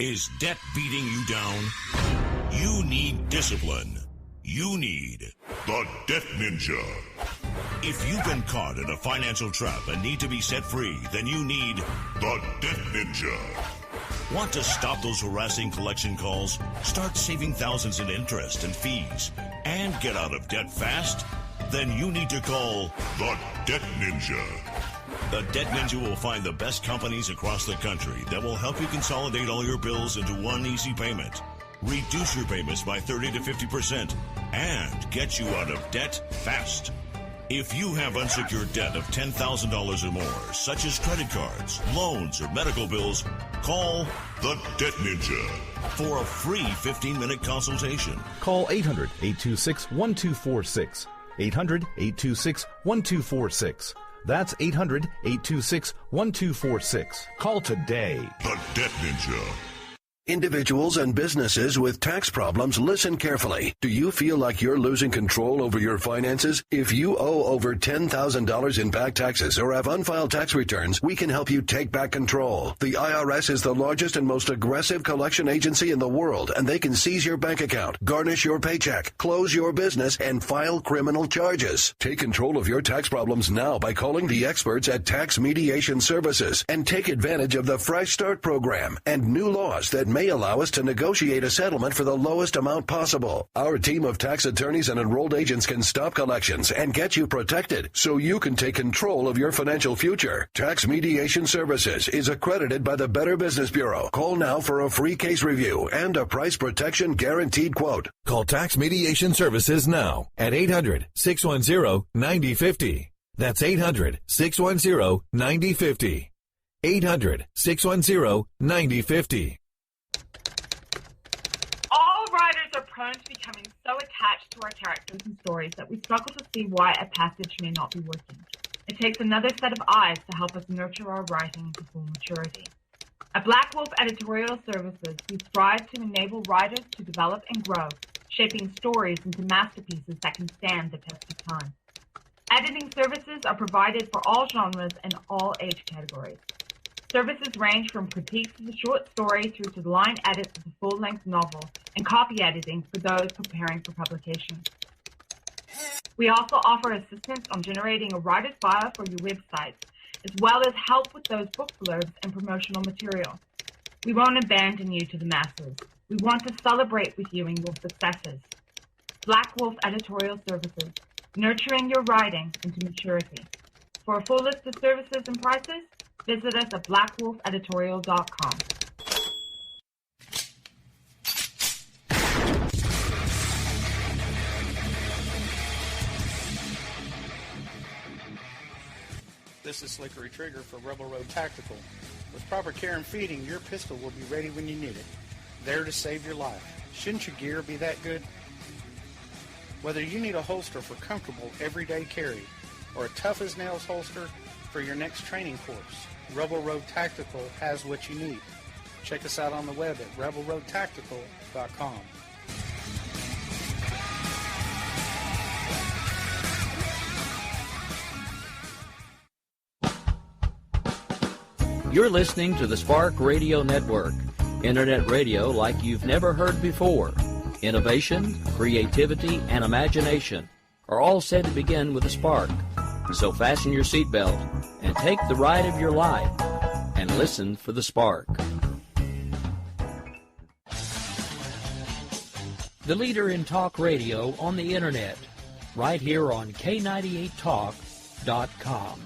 Is debt beating you down? You need discipline. You need the Debt Ninja. If you've been caught in a financial trap and need to be set free, then you need the Debt Ninja. Want to stop those harassing collection calls? Start saving thousands in interest and fees and get out of debt fast? Then you need to call the Debt Ninja. The Debt Ninja will find the best companies across the country that will help you consolidate all your bills into one easy payment, reduce your payments by 30 to 50%, and get you out of debt fast. If you have unsecured debt of $10,000 or more, such as credit cards, loans, or medical bills, call the Debt Ninja for a free 15-minute consultation. Call 800-826-1246. 800-826-1246. That's 800-826-1246. Call today. The Debt Ninja. Individuals and businesses with tax problems, listen carefully. Do you feel like you're losing control over your finances? If you owe over $10,000 in back taxes or have unfiled tax returns, we can help you take back control. The IRS is the largest and most aggressive collection agency in the world, and they can seize your bank account, garnish your paycheck, close your business, and file criminal charges. Take control of your tax problems now by calling the experts at Tax Mediation Services and take advantage of the Fresh Start program and new laws that may allow us to negotiate a settlement for the lowest amount possible. Our team of tax attorneys and enrolled agents can stop collections and get you protected so you can take control of your financial future. Tax Mediation Services is accredited by the Better Business Bureau. Call now for a free case review and a price protection guaranteed quote. Call Tax Mediation Services now at 800-610-9050. That's 800-610-9050. 800-610-9050. All writers are prone to becoming so attached to our characters and stories that we struggle to see why a passage may not be working. It takes another set of eyes to help us nurture our writing into full maturity. At Black Wolf Editorial Services, we strive to enable writers to develop and grow, shaping stories into masterpieces that can stand the test of time. Editing services are provided for all genres and all age categories. Services range from critiques of the short story through to the line edits of the full-length novel and copy editing for those preparing for publication. We also offer assistance on generating a writer's bio for your websites, as well as help with those book blurbs and promotional material. We won't abandon you to the masses. We want to celebrate with you in your successes. Black Wolf Editorial Services, nurturing your writing into maturity. For a full list of services and prices, visit us at blackwolfeditorial.com. This is Slickery Trigger for Rebel Road Tactical. With proper care and feeding, your pistol will be ready when you need it, there to save your life. Shouldn't your gear be that good? Whether you need a holster for comfortable everyday carry or a tough-as-nails holster for your next training course, Rebel Road Tactical has what you need. Check us out on the web at rebelroadtactical.com. You're listening to the Spark Radio Network, internet radio like you've never heard before. Innovation, creativity, and imagination are all said to begin with a spark. So fasten your seatbelt and take the ride of your life and listen for the spark. The leader in talk radio on the internet, right here on K98Talk.com.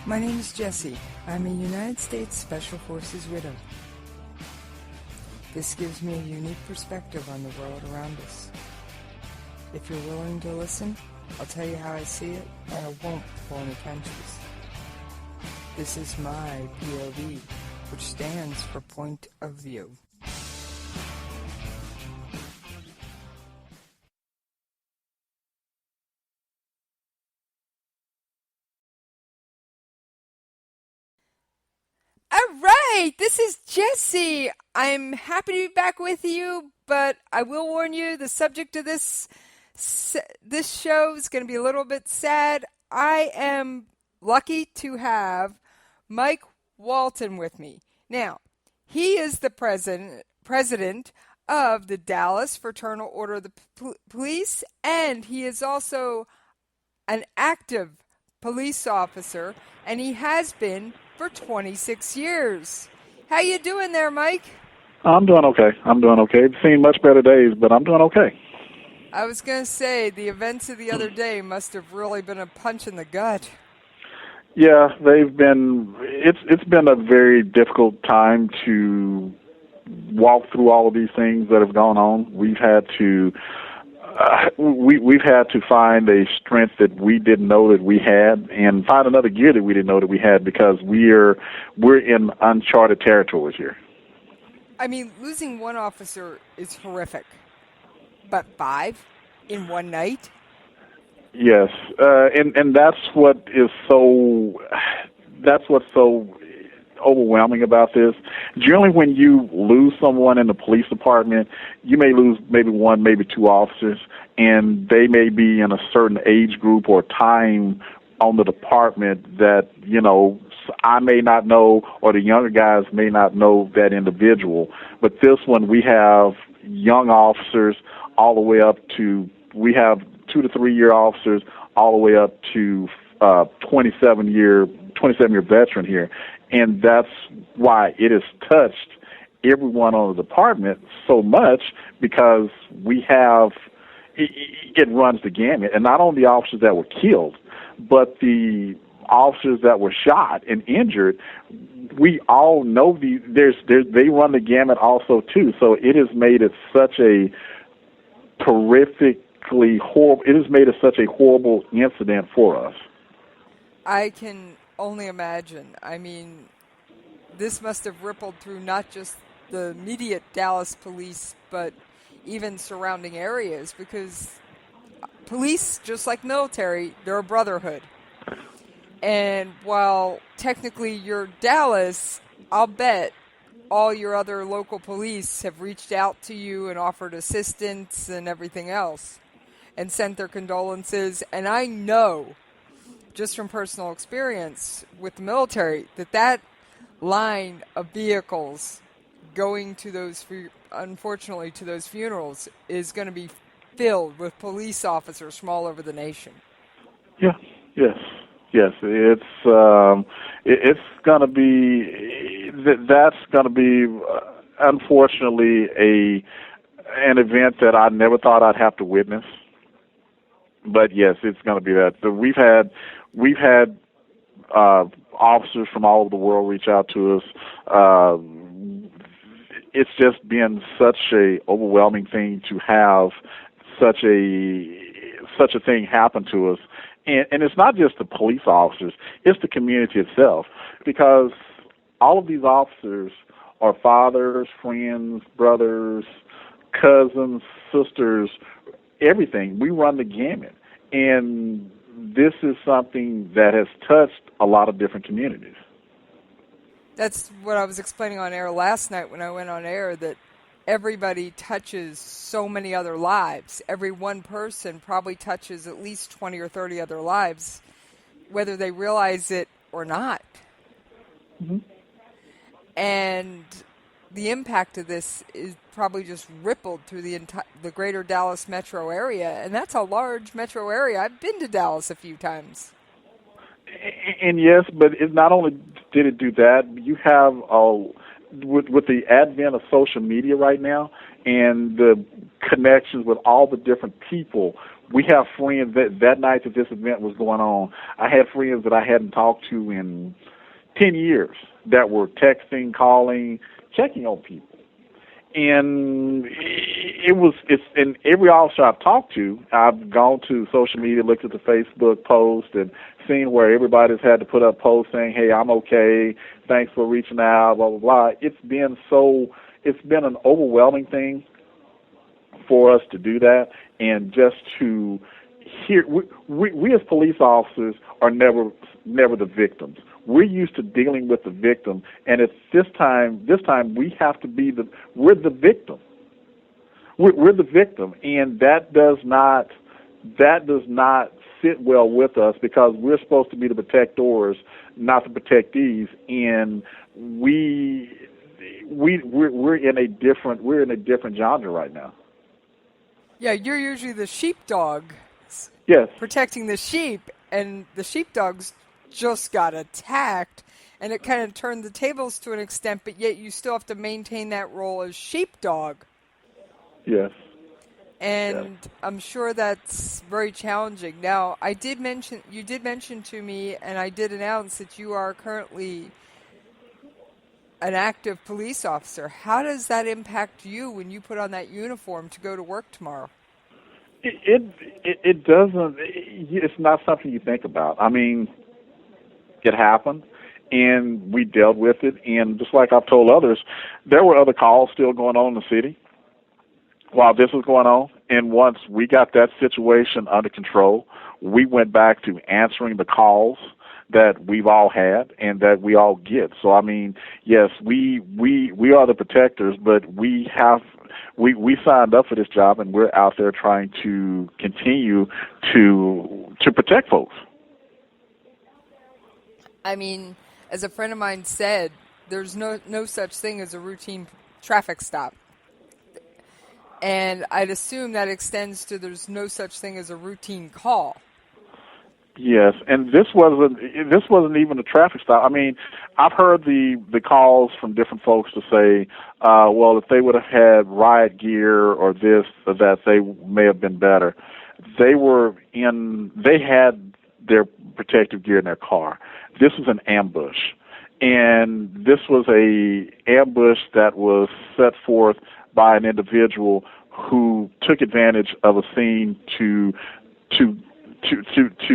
My name is Jessie. I'm a United States Special Forces widow. This gives me a unique perspective on the world around us. If you're willing to listen, I'll tell you how I see it, and I won't pull any punches. This is my POV, which stands for Point of View. All right, this is Jessie. I'm happy to be back with you, but I will warn you, the subject of this this show is going to be a little bit sad. I am lucky to have Mike Walton with me. Now, he is the president of the Dallas Fraternal Order of the Police, and he is also an active police officer, and he has been for 26 years. How you doing there, Mike? I'm doing okay. I've seen much better days, but I'm doing okay. I was going to say, the events of the other day must have really been a punch in the gut. Yeah, they've been. It's been a very difficult time to walk through all of these things that have gone on. We've had to we've had to find a strength that we didn't know that we had, and find another gear that we didn't know that we had, because we're in uncharted territories here. I mean, losing one officer is horrific, but 5 in one night? Yes, and that's what's so overwhelming about this. Generally, when you lose someone in the police department, you may lose maybe 1, maybe 2 officers, and they may be in a certain age group or time on the department that, I may not know, or the younger guys may not know that individual. But this one, we have young officers all the way up to, we have 2 to 3 year officers all the way up to 27-year veteran here. And that's why it has touched everyone on the department so much, because we have, it runs the gamut. And not only the officers that were killed, but the officers that were shot and injured. We all know they run the gamut also too. So it has made it such a horrifically horrible. It has made it such a horrible incident for us. I can only imagine. I mean, this must have rippled through not just the immediate Dallas police, but even surrounding areas, because police, just like military, they're a brotherhood. And while technically you're Dallas, I'll bet all your other local police have reached out to you and offered assistance and everything else and sent their condolences. And I know, just from personal experience with the military, that line of vehicles going to those, unfortunately, to those funerals is going to be filled with police officers from all over the nation. Yeah, yes, it's going to be, that's going to be, unfortunately, an event that I never thought I'd have to witness. But yes, it's going to be that. So we've had officers from all over the world reach out to us. It's just been such a overwhelming thing to have such a thing happen to us. And it's not just the police officers, it's the community itself, because all of these officers are fathers, friends, brothers, cousins, sisters, everything. We run the gamut. And this is something that has touched a lot of different communities. That's what I was explaining on air last night when I went on air, that everybody touches so many other lives. Every one person probably touches at least 20 or 30 other lives, whether they realize it or not. Mm-hmm. And the impact of this is probably just rippled through the greater Dallas metro area, and that's a large metro area. I've been to Dallas a few times. And yes, but it not only did it do that, you have with the advent of social media right now and the connections with all the different people. We have friends that night that this event was going on, I had friends that I hadn't talked to in 10 years that were texting, calling, checking on people. And and every officer I've talked to, I've gone to social media, looked at the Facebook post, and seen where everybody's had to put up posts saying, "Hey, I'm okay. Thanks for reaching out." Blah blah blah. It's been an overwhelming thing for us to do that, and just to hear. We as police officers are never the victims. We're used to dealing with the victim, and it's this time we have to be we're the victim. We're the victim, and that does not that does not sit well with us because we're supposed to be the protectors, not the protectees, and we're in a different genre right now. Yeah, you're usually the sheepdog. Yes. Protecting the sheep, and the sheepdogs just got attacked, and it kind of turned the tables to an extent, but yet you still have to maintain that role as sheepdog. Yes. And I'm sure that's very challenging. Now, you did mention to me, and I did announce that you are currently an active police officer. How does that impact you when you put on that uniform to go to work tomorrow? It doesn't. It's not something you think about. I mean, it happened, and we dealt with it. And just like I've told others, there were other calls still going on in the city while this was going on. And once we got that situation under control, we went back to answering the calls that we've all had and that we all get. So, I mean, yes, we are the protectors, but we signed up for this job, and we're out there trying to continue to protect folks. I mean, as a friend of mine said, there's no such thing as a routine traffic stop. And I'd assume that extends to there's no such thing as a routine call. Yes, and this wasn't even a traffic stop. I mean, I've heard the calls from different folks to say, well, if they would have had riot gear or this or that, they may have been better. They had their protective gear in their car. This was an ambush, and this was a ambush that was set forth by an individual who took advantage of a scene to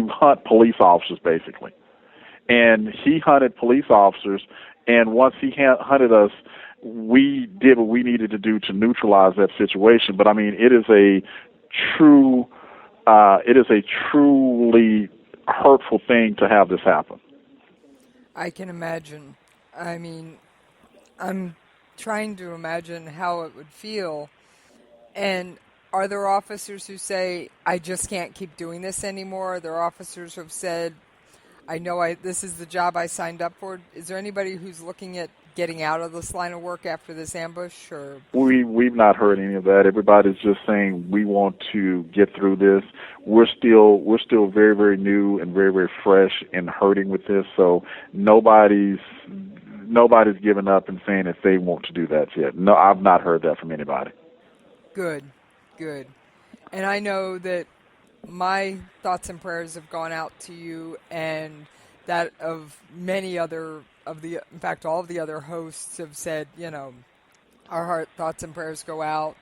hunt police officers, basically. And he hunted police officers, and once he hunted us, we did what we needed to do to neutralize that situation. But I mean, it is a truly hurtful thing to have this happen. I can imagine. I mean, I'm trying to imagine how it would feel. And are there officers who say, I just can't keep doing this anymore? Are there officers who have said, I know this is the job I signed up for? Is there anybody who's looking at getting out of this line of work after this ambush? Or We've not heard any of that. Everybody's just saying we want to get through this. We're still very, very new and very, very fresh and hurting with this. So nobody's given up and saying if they want to do that yet. No, I've not heard that from anybody. Good. And I know that my thoughts and prayers have gone out to you, and that of many other in fact, all of the other hosts have said, our thoughts and prayers go out.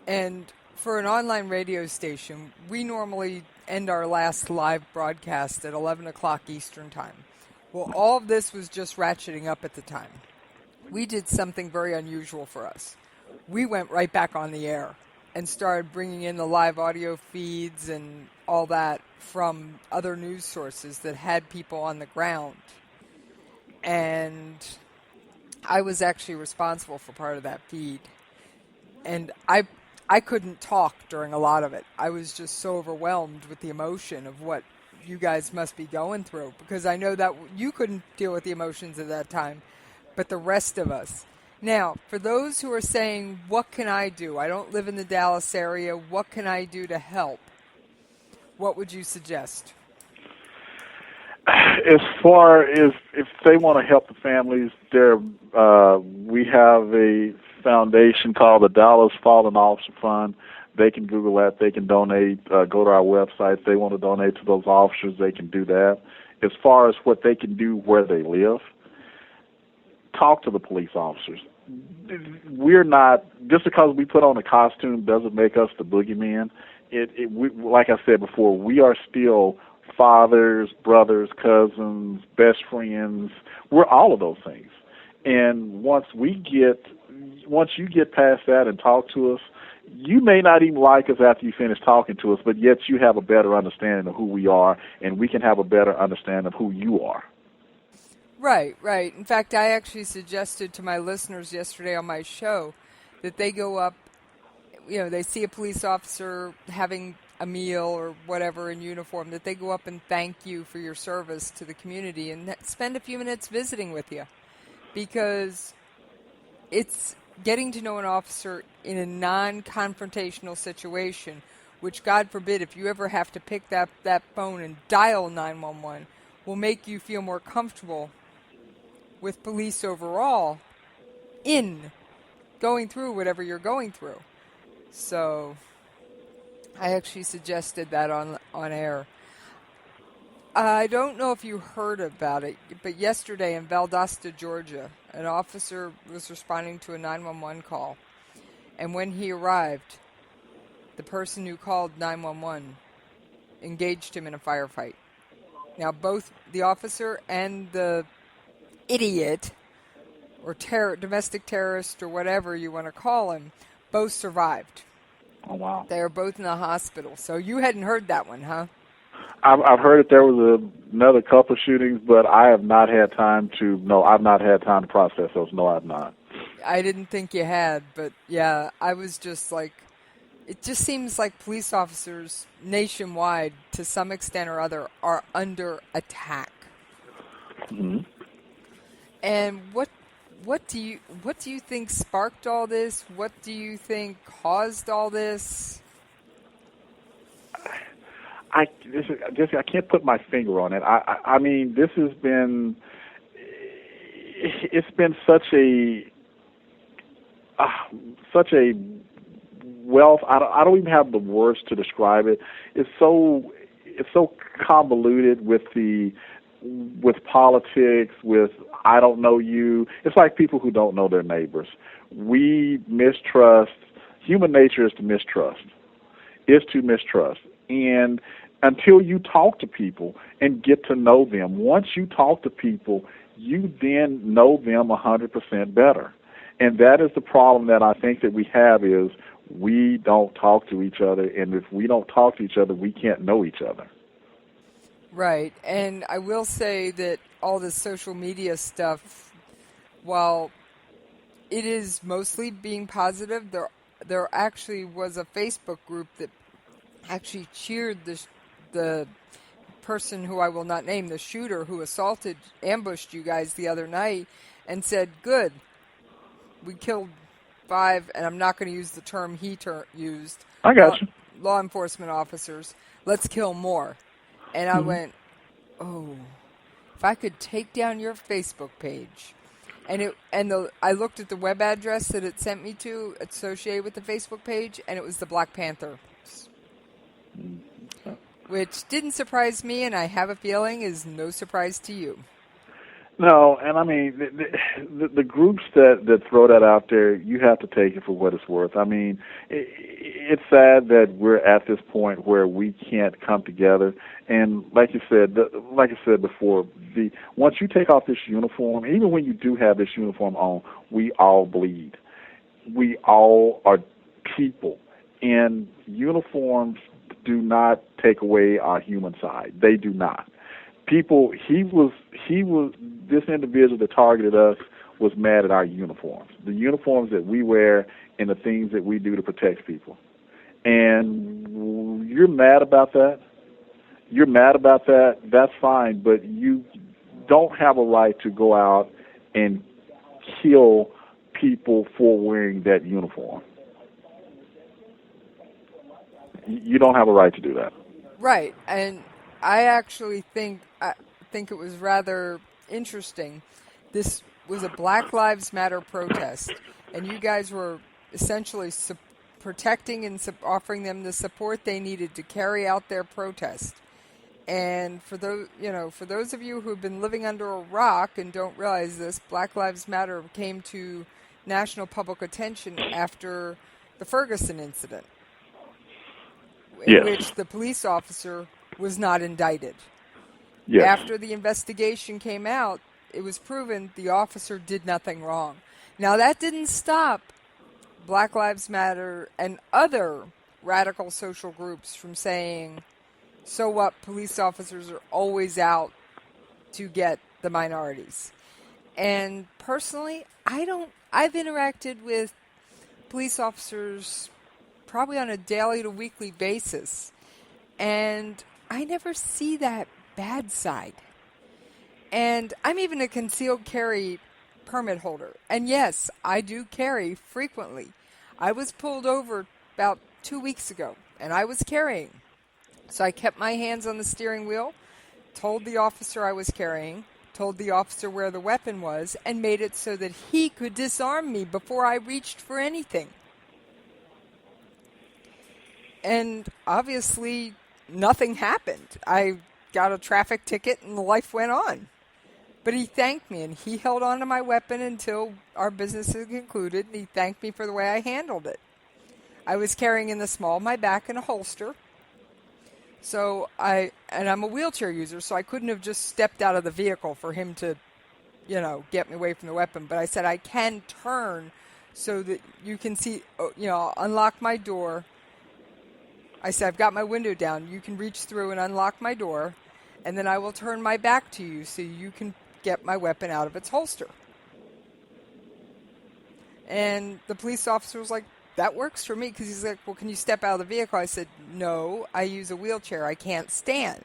And for an online radio station, we normally end our last live broadcast at 11 o'clock Eastern Time. Well, all of this was just ratcheting up at the time. We did something very unusual for us. We went right back on the air and started bringing in the live audio feeds and all that from other news sources that had people on the ground. And I was actually responsible for part of that feed. And I couldn't talk during a lot of it. I was just so overwhelmed with the emotion of what you guys must be going through, because I know that you couldn't deal with the emotions at that time, but the rest of us. Now, for those who are saying, what can I do? I don't live in the Dallas area. What can I do to help? What would you suggest? As far as if they want to help the families, we have a foundation called the Dallas Fallen Officer Fund. They can Google that. They can donate. Go to our website. If they want to donate to those officers, they can do that. As far as what they can do where they live, talk to the police officers. We're not, just because we put on a costume doesn't make us the boogeyman. Like I said before, we are still fathers, brothers, cousins, best friends. We're all of those things. And once you get past that and talk to us, you may not even like us after you finish talking to us, but yet you have a better understanding of who we are, and we can have a better understanding of who you are. Right. In fact, I actually suggested to my listeners yesterday on my show that they go up, they see a police officer having a meal or whatever in uniform, that they go up and thank you for your service to the community and spend a few minutes visiting with you. Because it's getting to know an officer in a non-confrontational situation, which, God forbid, if you ever have to pick that phone and dial 911, will make you feel more comfortable with police overall in going through whatever you're going through. So I actually suggested that on air. I don't know if you heard about it, but yesterday in Valdosta, Georgia, an officer was responding to a 911 call. And when he arrived, the person who called 911 engaged him in a firefight. Now, both the officer and the idiot, or domestic terrorist, or whatever you want to call him, both survived. Oh, wow. They are both in the hospital. So you hadn't heard that one, huh? I've heard that there was another couple of shootings, but I have not had time to. No, I've not had time to process those. No, I've not. I didn't think you had, but yeah, I was just like, it just seems like police officers nationwide, to some extent or other, are under attack. Mm-hmm. And what do you think sparked all this? What do you think caused all this? Jessie, I can't put my finger on it. I mean, this has been, it's been such a wealth. I don't even have the words to describe it. It's so convoluted with politics, with I don't know you. It's like people who don't know their neighbors. We mistrust. Human nature is to mistrust. And until you talk to people and get to know them, once you talk to people, you then know them 100% better. And that is the problem that I think that we have, is we don't talk to each other. And if we don't talk to each other, we can't know each other. Right. And I will say that all this social media stuff, while it is mostly being positive, there actually was a Facebook group that actually cheered the person who I will not name, the shooter who ambushed you guys the other night, and said, good, we killed 5, and I'm not going to use the term he used. I got you. Law enforcement officers. Let's kill more. And I went, oh, if I could take down your Facebook page. I looked at the web address that it sent me to associated with the Facebook page, and it was the Black Panther. Which didn't surprise me, and I have a feeling is no surprise to you. No, and I mean, the groups that throw that out there, you have to take it for what it's worth. I mean, it's sad that we're at this point where we can't come together. And like I said before, once you take off this uniform, even when you do have this uniform on, we all bleed. We all are people. And uniforms do not take away our human side. They do not. This individual that targeted us was mad at our uniforms, the uniforms that we wear and the things that we do to protect people. And you're mad about that. That's fine, but you don't have a right to go out and kill people for wearing that uniform. You don't have a right to do that. Right, and I actually think it was rather interesting. This was a Black Lives Matter protest, and you guys were essentially protecting and offering them the support they needed to carry out their protest. And for those of you who've been living under a rock and don't realize this, Black Lives Matter came to national public attention after the Ferguson incident, in which the police officer was not indicted. Yes. After the investigation came out, it was proven the officer did nothing wrong. Now, that didn't stop Black Lives Matter and other radical social groups from saying, so what, police officers are always out to get the minorities. And personally, I've interacted with police officers probably on a daily to weekly basis. And I never see that bad side. And I'm even a concealed carry permit holder. And yes, I do carry frequently. I was pulled over about 2 weeks ago, and I was carrying. So I kept my hands on the steering wheel, told the officer I was carrying, told the officer where the weapon was, and made it so that he could disarm me before I reached for anything. And obviously, nothing happened. I got a traffic ticket and life went on. But he thanked me, and he held on to my weapon until our business had concluded, and he thanked me for the way I handled it. I was carrying in the small of my back in a holster. So I'm a wheelchair user, so I couldn't have just stepped out of the vehicle for him to, get me away from the weapon. But I said, I can turn so that you can see, I'll unlock my door. I said, I've got my window down. You can reach through and unlock my door, and then I will turn my back to you so you can get my weapon out of its holster. And the police officer was like, that works for me, because he's like, well, can you step out of the vehicle? I said, no, I use a wheelchair. I can't stand.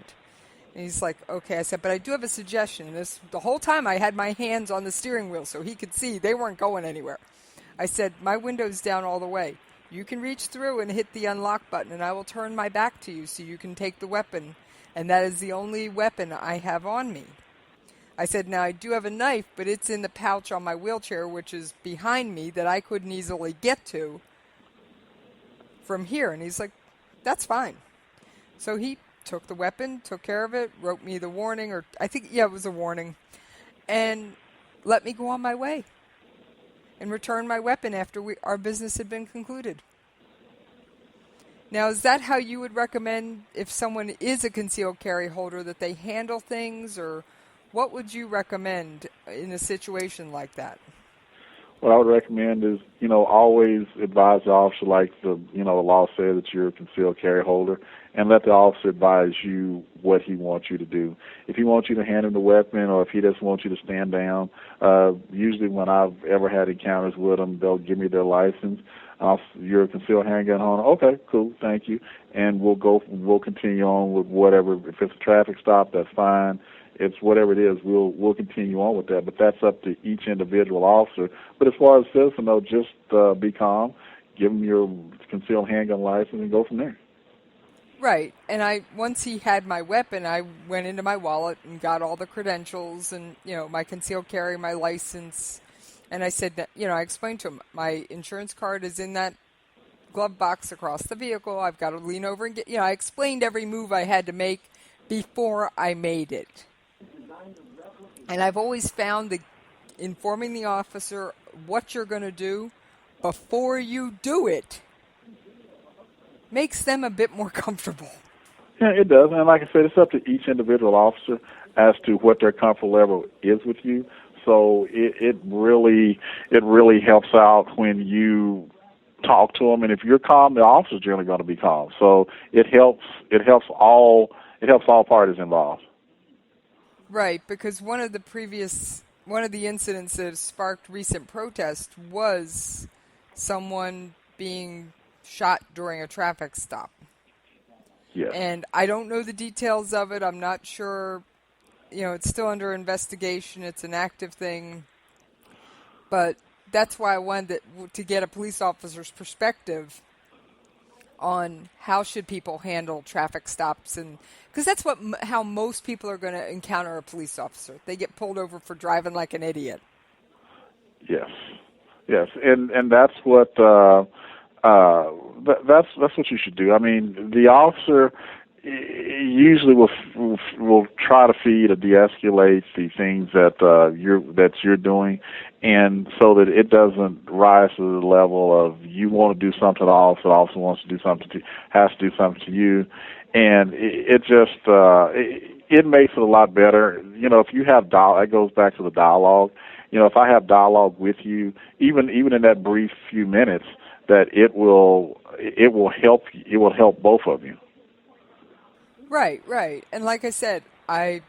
And he's like, okay. I said, but I do have a suggestion. The whole time I had my hands on the steering wheel so he could see they weren't going anywhere. I said, my window's down all the way. You can reach through and hit the unlock button, and I will turn my back to you so you can take the weapon. And that is the only weapon I have on me. I said, now I do have a knife, but it's in the pouch on my wheelchair, which is behind me, that I couldn't easily get to from here. And he's like, that's fine. So he took the weapon, took care of it, wrote me the warning, or I think, it was a warning, and let me go on my way and return my weapon after our business had been concluded. Now, is that how you would recommend, if someone is a concealed carry holder, that they handle things, or what would you recommend in a situation like that? What I would recommend is, always advise the officer, like the law says, that you're a concealed carry holder, and let the officer advise you what he wants you to do. If he wants you to hand him the weapon, or if he doesn't want you to stand down, usually when I've ever had encounters with them, they'll give me their license. You're a concealed handgun owner. Okay, cool, thank you. And we'll continue on with whatever. If it's a traffic stop, that's fine. It's whatever it is, we'll continue on with that. But that's up to each individual officer. But as far as citizen, just be calm, give him your concealed handgun license, and go from there. Right. And once he had my weapon, I went into my wallet and got all the credentials and, my concealed carry, my license. And I said that, I explained to him, my insurance card is in that glove box across the vehicle. I've got to lean over and get, I explained every move I had to make before I made it. And I've always found that informing the officer what you're going to do before you do it makes them a bit more comfortable. Yeah, it does. And like I said, it's up to each individual officer as to what their comfort level is with you. So it really helps out when you talk to them. And if you're calm, the officer's generally going to be calm. So it helps all parties involved. Right, because one of the incidents that sparked recent protest was someone being shot during a traffic stop. Yes. And I don't know the details of it. I'm not sure. It's still under investigation. It's an active thing. But that's why I wanted to get a police officer's perspective on how should people handle traffic stops, and because that's how most people are going to encounter a police officer. They get pulled over for driving like an idiot. Yes, and that's what that's what you should do. I mean, the officer usually will try to feed or de-escalate the things that you're doing, and so that it doesn't rise to the level of you want to do something to the officer wants to do something to has to do something to you, and it just it makes it a lot better. If you have that goes back to the dialogue. If I have dialogue with you, even in that brief few minutes, that it will help both of you. Right. And like I said, I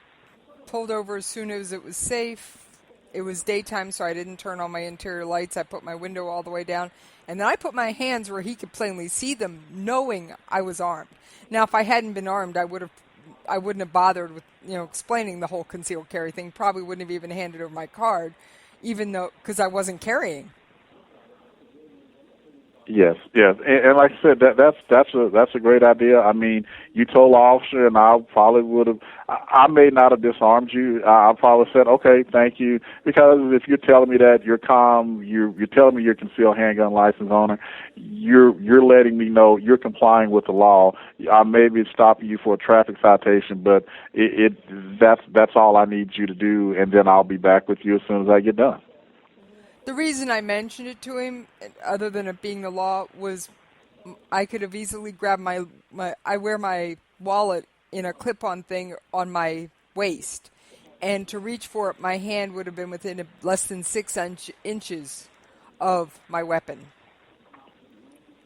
pulled over as soon as it was safe. it was daytime, so I didn't turn on my interior lights. I put my window all the way down, and then I put my hands where he could plainly see them, knowing I was armed. Now, if I hadn't been armed, I wouldn't have bothered with explaining the whole concealed carry thing. Probably wouldn't have even handed over my card, even though because I wasn't carrying. Yes, and like I said, that's a great idea. I mean, you told the officer, and I probably would have. I may not have disarmed you. I probably said, okay, thank you, because if you're telling me that you're calm, you're telling me you're concealed handgun license owner, you're letting me know you're complying with the law. I may be stopping you for a traffic citation, but that's all I need you to do, and then I'll be back with you as soon as I get done. The reason I mentioned it to him, other than it being the law, was I could have easily grabbed my I wear my wallet in a clip-on thing on my waist, and to reach for it, my hand would have been within less than 6 inches of my weapon.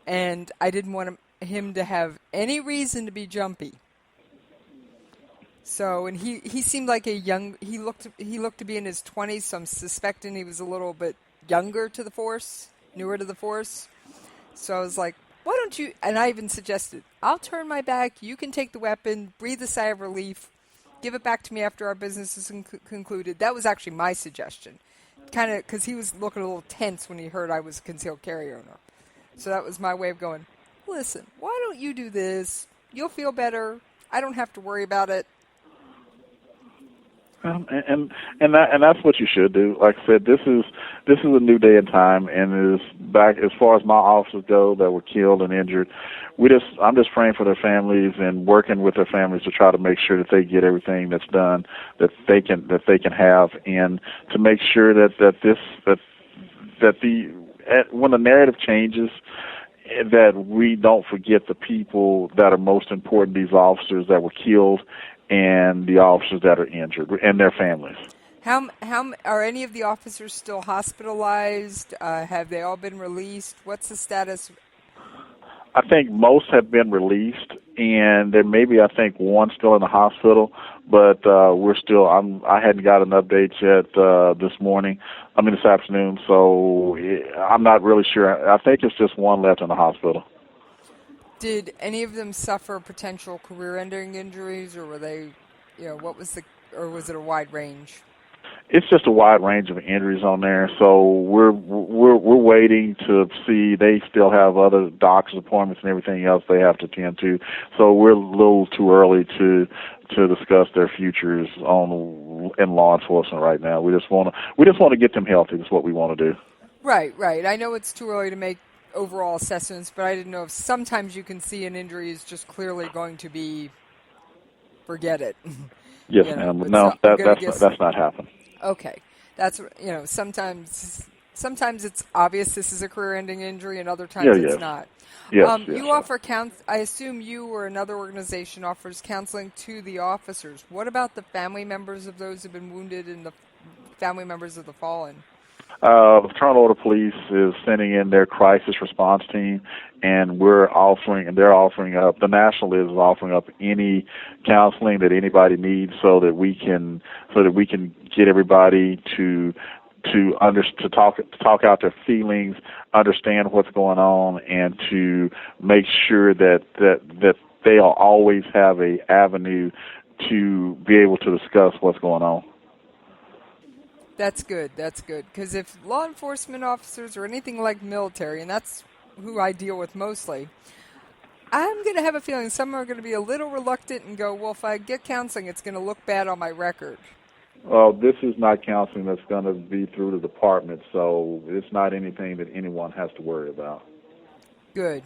And I didn't want him to have any reason to be jumpy. So, and he seemed like he looked to be in his 20s, so I'm suspecting he was a little bit younger to the force, newer to the force. So I was like, why don't you, and I even suggested, I'll turn my back, you can take the weapon, breathe a sigh of relief, give it back to me after our business is concluded. That was actually my suggestion, kind of, because he was looking a little tense when he heard I was a concealed carry owner. So that was my way of going, listen, why don't you do this? You'll feel better. I don't have to worry about it. And that's what you should do. Like I said, this is a new day and time, and is back as far as my officers go that were killed and injured. I'm just praying for their families and working with their families to try to make sure that they get everything that's done that they can have, and to make sure that when the narrative changes, that we don't forget the people that are most important, these officers that were killed and the officers that are injured and their families. How are any of the officers still hospitalized? Have they all been released? What's the status? I think most have been released, and there may be, I think, one still in the hospital, but we're still. I hadn't got an update yet this afternoon, so I'm not really sure. I think it's just one left in the hospital. Did any of them suffer potential career-ending injuries, or were they, or was it a wide range? It's just a wide range of injuries on there. So we're waiting to see. They still have other doctor's appointments and everything else they have to attend to. So we're a little too early to discuss their futures in law enforcement right now. We just want to get them healthy. That's what we want to do. Right. I know it's too early to make overall assessments, but I didn't know if sometimes you can see an injury is just clearly going to be forget it. Yes, ma'am. No, that's not happening. Okay, that's sometimes it's obvious this is a career-ending injury, and other times it's not. Yes, you offer I assume you or another organization offers counseling to the officers. What about the family members of those who've been wounded and the family members of the fallen? The Fraternal Order Police is sending in their crisis response team, and they're offering up. The National is offering up any counseling that anybody needs, so that we can get everybody to talk out their feelings, understand what's going on, and to make sure that they'll always have a avenue to be able to discuss what's going on. That's good. Because if law enforcement officers or anything like military, and that's who I deal with mostly, I'm going to have a feeling some are going to be a little reluctant and go, well, if I get counseling, it's going to look bad on my record. Well, this is not counseling that's going to be through the department, so it's not anything that anyone has to worry about. Good.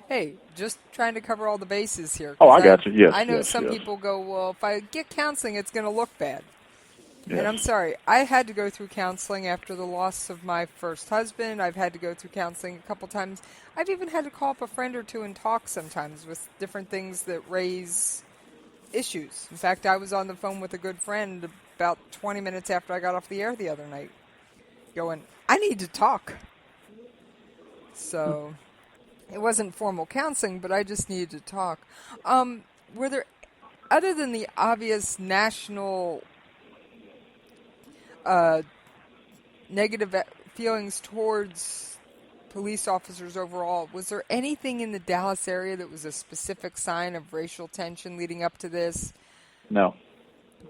Hey, just trying to cover all the bases here. Oh, I got you. Yes. I know yes, some yes. people go, well, if I get counseling, it's going to look bad. Yes. And I'm sorry, I had to go through counseling after the loss of my first husband. I've had to go through counseling a couple times. I've even had to call up a friend or two and talk sometimes with different things that raise issues. In fact, I was on the phone with a good friend about 20 minutes after I got off the air the other night going, I need to talk. So it wasn't formal counseling, but I just needed to talk. Were there, other than the obvious national... negative feelings towards police officers overall. Was there anything in the Dallas area that was a specific sign of racial tension leading up to this? No.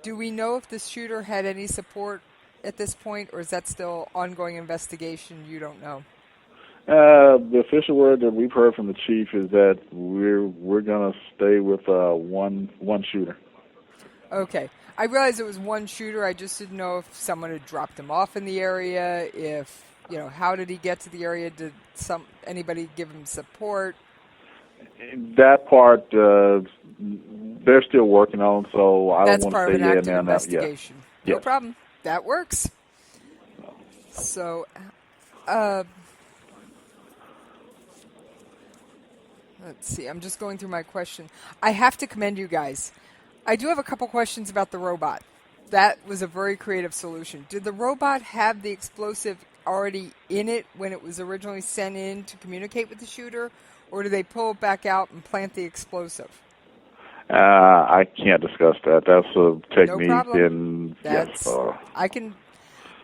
Do we know if the shooter had any support at this point, or is that still ongoing investigation? You don't know. The official word that we've heard from the chief is that we're gonna stay with one shooter. Okay. I realized it was one shooter. I just didn't know if someone had dropped him off in the area. If how did he get to the area? Did anybody give him support? That part they're still working on, so I don't want to say yeah now. That's part of an active investigation. Yeah. No problem. That works. So, let's see. I'm just going through my question. I have to commend you guys. I do have a couple questions about the robot. That was a very creative solution. Did the robot have the explosive already in it when it was originally sent in to communicate with the shooter, or do they pull it back out and plant the explosive? I can't discuss that. That's a technique. No problem. And yes, I can.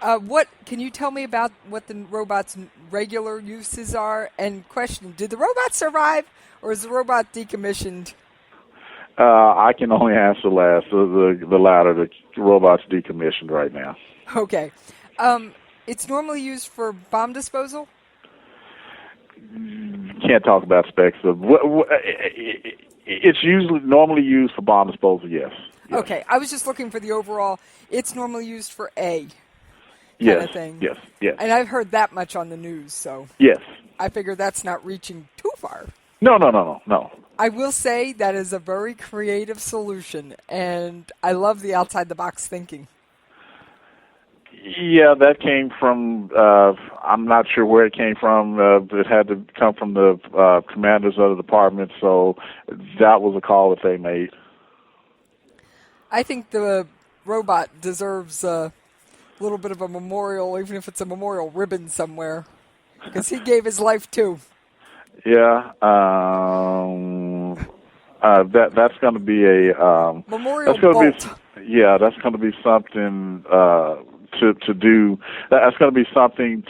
What can you tell me about what the robot's regular uses are? And question: did the robot survive, or is the robot decommissioned? I can only answer last. The latter. The robot's decommissioned right now. Okay. It's normally used for bomb disposal? Can't talk about specs. It's normally used for bomb disposal, yes. Okay. I was just looking for the overall. It's normally used for kind of thing. Yes. And I've heard that much on the news, so. Yes. I figure that's not reaching too far. No. I will say that is a very creative solution, and I love the outside-the-box thinking. Yeah, that came from, I'm not sure where it came from. It had to come from the commanders of the department, so that was a call that they made. I think the robot deserves a little bit of a memorial, even if it's a memorial ribbon somewhere, because he gave his life too. Yeah, that's going to be a memorial bolt. That's going to be something to do. That's going to be something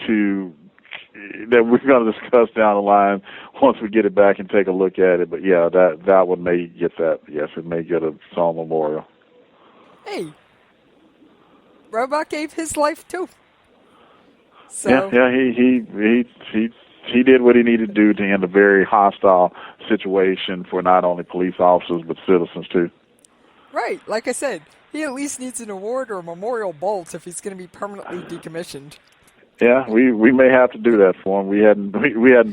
that we're going to discuss down the line once we get it back and take a look at it. But yeah, that one may get that. Yes, it may get a small memorial. Hey, robot gave his life too. So yeah, he did what he needed to do to end a very hostile situation for not only police officers but citizens too. Right, like I said, he at least needs an award or a memorial bolt if he's going to be permanently decommissioned. Yeah, we may have to do that for him. We hadn't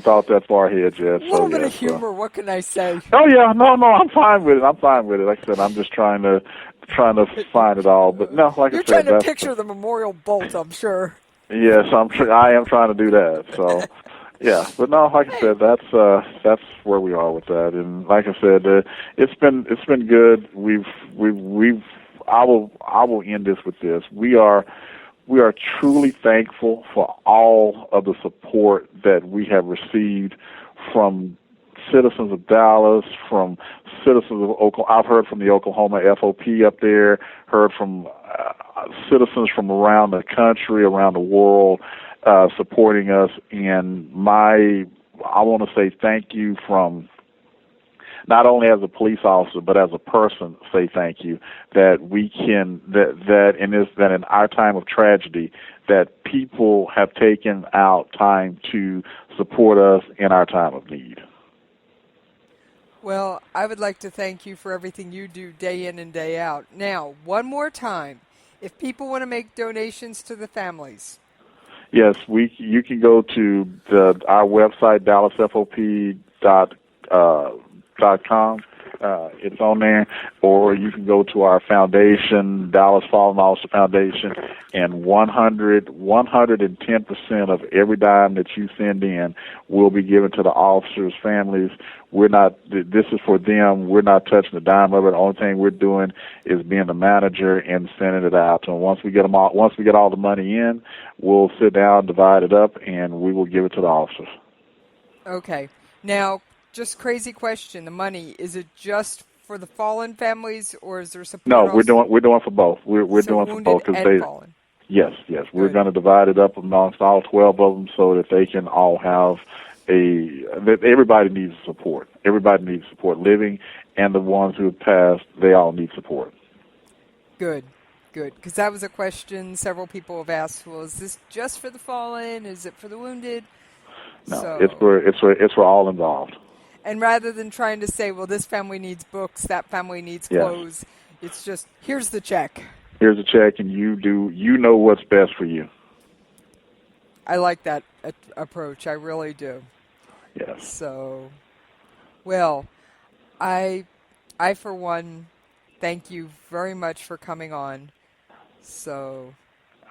thought that far ahead yet. A little bit of humor. What can I say? Oh yeah, no, I'm fine with it. Like I said, I'm just trying to find it all. But no, like I said, you're trying to picture the memorial bolt, I'm sure. Yes, I am trying to do that. So. Yeah, but no, like I said, that's where we are with that, and like I said, it's been good. I will end this with this. We are truly thankful for all of the support that we have received from citizens of Dallas, from citizens of Oklahoma. I've heard from the Oklahoma FOP up there, heard from citizens from around the country, around the world. Supporting us, and I want to say thank you from not only as a police officer but as a person. Say thank you that we can that in our time of tragedy that people have taken out time to support us in our time of need. Well, I would like to thank you for everything you do day in and day out. Now, one more time, if people want to make donations to the families. Yes, you can go to our website, dallasfop.com. It's on there, or you can go to our foundation, Dallas Fallen Officer Foundation, and 110% of every dime that you send in will be given to the officers' families. This is for them. We're not touching a dime of it. The only thing we're doing is being the manager and sending it out. And once we get all the money in, we'll sit down, divide it up, and we will give it to the officers. Okay. Now, just crazy question. The money, is it just for the fallen families, or is there support? No, we're doing for both. We're doing for both because fallen. Yes. We're going to divide it up amongst all 12 of them so that they can all have that everybody needs support. Everybody needs support. Living and the ones who have passed, they all need support. Good. Because that was a question several people have asked. Well, is this just for the fallen? Is it for the wounded? No, it's for all involved. And rather than trying to say, well, this family needs books, that family needs clothes, it's just, here's the check. Here's a check, and you know what's best for you. I like that approach. I really do. Yes. So, well, I for one, thank you very much for coming on. So,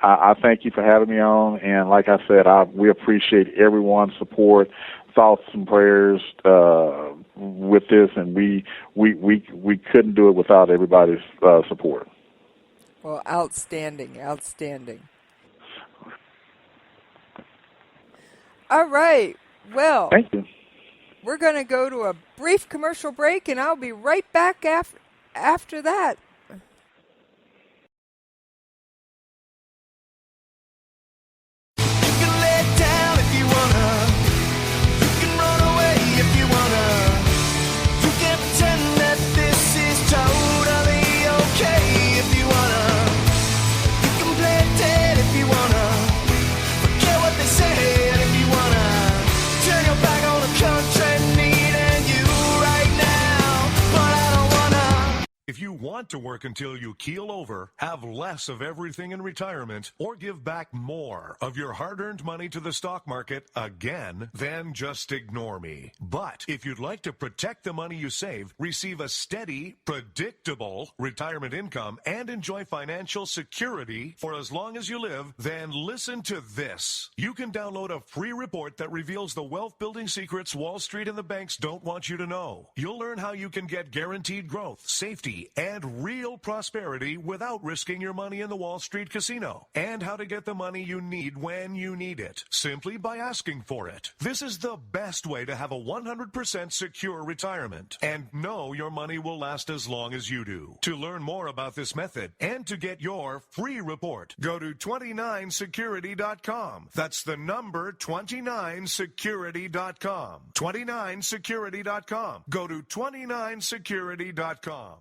I thank you for having me on, and like I said, we appreciate everyone's support, thoughts and prayers with this, and we couldn't do it without everybody's support. Well, outstanding. All right. Well, thank you. We're going to go to a brief commercial break, and I'll be right back after that. If you want to work until you keel over, have less of everything in retirement, or give back more of your hard-earned money to the stock market again, then just ignore me. But if you'd like to protect the money you save, receive a steady, predictable retirement income, and enjoy financial security for as long as you live, then listen to this. You can download a free report that reveals the wealth-building secrets Wall Street and the banks don't want you to know. You'll learn how you can get guaranteed growth, safety, and real prosperity without risking your money in the Wall Street casino, and how to get the money you need when you need it, simply by asking for it. This is the best way to have a 100% secure retirement, and know your money will last as long as you do. To learn more about this method and to get your free report, go to 29security.com. That's the number 29security.com. 29security.com. Go to 29security.com.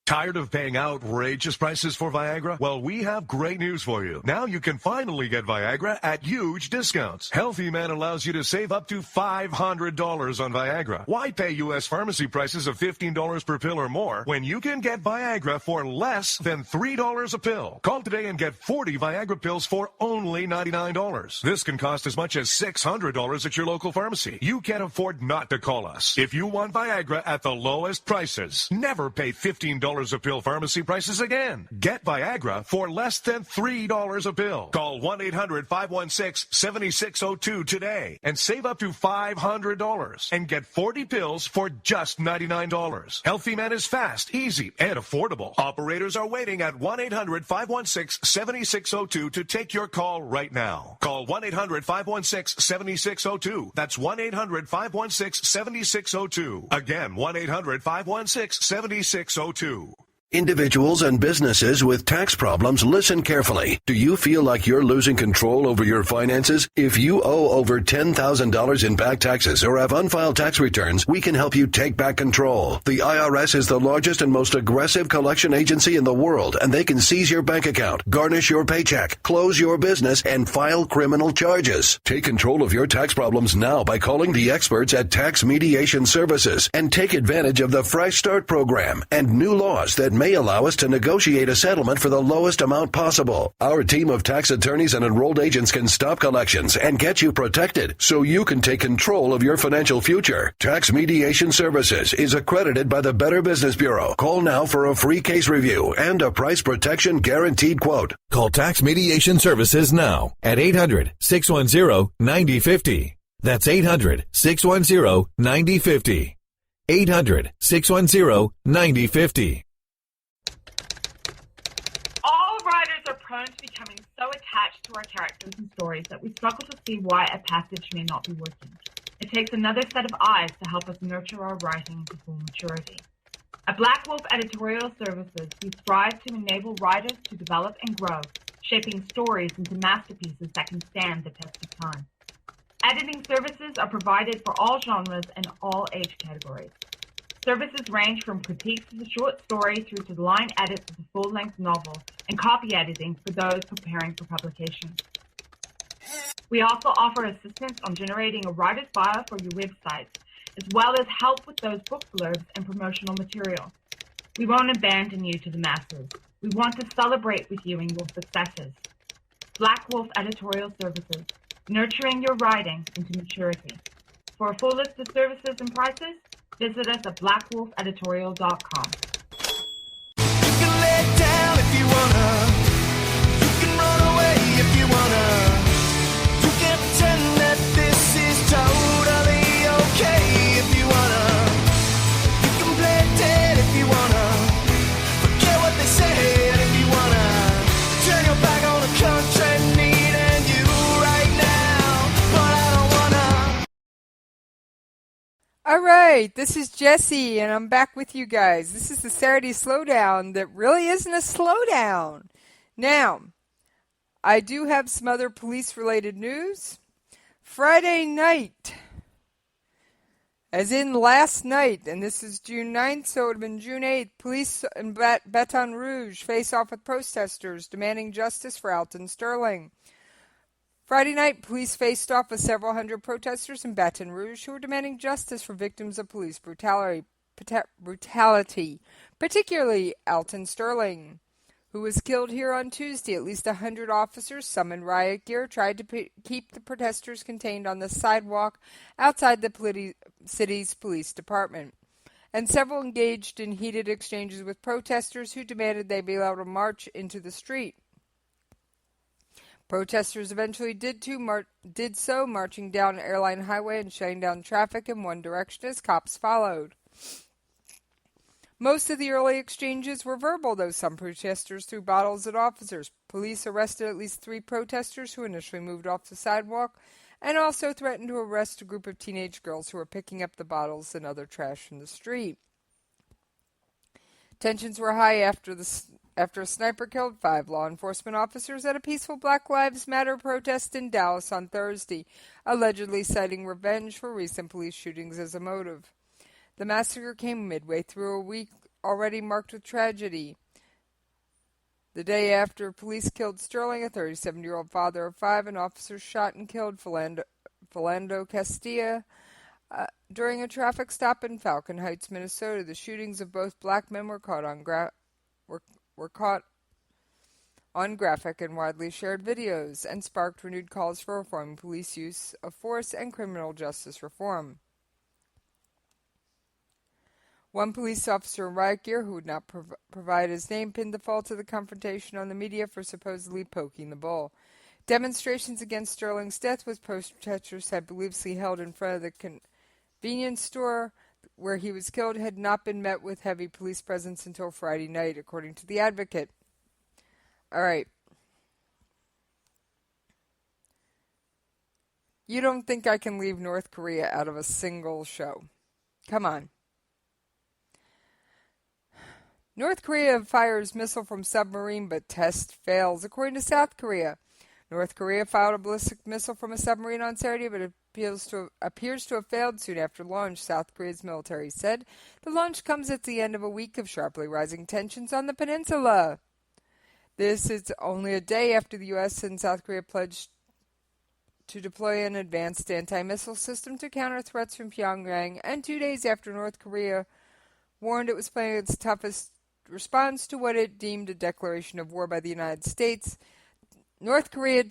Tired of paying outrageous prices for Viagra? Well, we have great news for you. Now you can finally get Viagra at huge discounts. Healthy Man allows you to save up to $500 on Viagra. Why pay U.S. pharmacy prices of $15 per pill or more when you can get Viagra for less than $3 a pill? Call today and get 40 Viagra pills for only $99. This can cost as much as $600 at your local pharmacy. You can't afford not to call us. If you want Viagra at the lowest prices, never pay $15 a pill pharmacy prices again. Get Viagra for less than $3 a pill. Call 1-800-516-7602 today and save up to $500 and get 40 pills for just $99. Healthy Man is fast, easy, and affordable. Operators are waiting at 1-800-516-7602 to take your call right now. Call 1-800-516-7602. That's 1-800-516-7602. Again, 1-800-516-7602. Individuals and businesses with tax problems, listen carefully. Do you feel like you're losing control over your finances? If you owe over $10,000 in back taxes or have unfiled tax returns, we can help you take back control. The IRS is the largest and most aggressive collection agency in the world, and they can seize your bank account, garnish your paycheck, close your business, and file criminal charges. Take control of your tax problems now by calling the experts at Tax Mediation Services and take advantage of the Fresh Start program and new laws that may allow us to negotiate a settlement for the lowest amount possible. Our team of tax attorneys and enrolled agents can stop collections and get you protected so you can take control of your financial future. Tax Mediation Services is accredited by the Better Business Bureau. Call now for a free case review and a price protection guaranteed quote. Call Tax Mediation Services now at 800-610-9050. That's 800-610-9050. 800-610-9050. Prone to becoming so attached to our characters and stories that we struggle to see why a passage may not be working. It takes another set of eyes to help us nurture our writing into full maturity. At Black Wolf Editorial Services, we strive to enable writers to develop and grow shaping stories into masterpieces that can stand the test of time. Editing services are provided for all genres and all age categories. Services range from critiques of the short story through to line edits of the full-length novel and copy editing for those preparing for publication. We also offer assistance on generating a writer's bio for your websites, as well as help with those book blurbs and promotional material. We won't abandon you to the masses. We want to celebrate with you in your successes. Black Wolf Editorial Services, nurturing your writing into maturity. For a full list of services and prices, visit us at blackwolfeditorial.com. You can lay down if you wanna. You can run away if you wanna. You can pretend that this is totally okay if you wanna. You can play dead if you wanna. Forget what they said if you wanna. Turn your back on the country needing you right now, but I don't wanna. All right, this is Jessie, and I'm back with you guys. This is the Saturday Slowdown that really isn't a slowdown. Now, I do have some other police-related news. Friday night, as in last night, and this is June 9th, so it would have been June 8th, police in Baton Rouge face off with protesters demanding justice for Alton Sterling. Friday night, police faced off with several hundred protesters in Baton Rouge who were demanding justice for victims of police brutality, particularly Alton Sterling, who was killed here on Tuesday. At least 100 officers, some in riot gear, tried to keep the protesters contained on the sidewalk outside the city's police department, and several engaged in heated exchanges with protesters who demanded they be allowed to march into the street. Protesters eventually did so, marching down Airline Highway and shutting down traffic in one direction as cops followed. Most of the early exchanges were verbal, though some protesters threw bottles at officers. Police arrested at least 3 protesters who initially moved off the sidewalk and also threatened to arrest a group of teenage girls who were picking up the bottles and other trash from the street. Tensions were high after a sniper killed 5 law enforcement officers at a peaceful Black Lives Matter protest in Dallas on Thursday, allegedly citing revenge for recent police shootings as a motive. The massacre came midway through a week already marked with tragedy. The day after police killed Sterling, a 37-year-old father of 5, and officers shot and killed Philando Castilla during a traffic stop in Falcon Heights, Minnesota. The shootings of both black men were caught on graphic and widely shared videos and sparked renewed calls for reforming police use of force and criminal justice reform. One police officer in riot gear, who would not provide his name, pinned the fault of the confrontation on the media for supposedly poking the bull. Demonstrations against Sterling's death, with protesters had believably held in front of the convenience store where he was killed, had not been met with heavy police presence until Friday night, according to the Advocate. All right. You don't think I can leave North Korea out of a single show? Come on. North Korea fires missile from submarine, but test fails, according to South Korea. North Korea fired a ballistic missile from a submarine on Saturday, but it appears to have failed soon after launch, South Korea's military said. The launch comes at the end of a week of sharply rising tensions on the peninsula. This is only a day after the U.S. and South Korea pledged to deploy an advanced anti-missile system to counter threats from Pyongyang, and 2 days after North Korea warned it was planning its toughest response to what it deemed a declaration of war by the United States. North Korea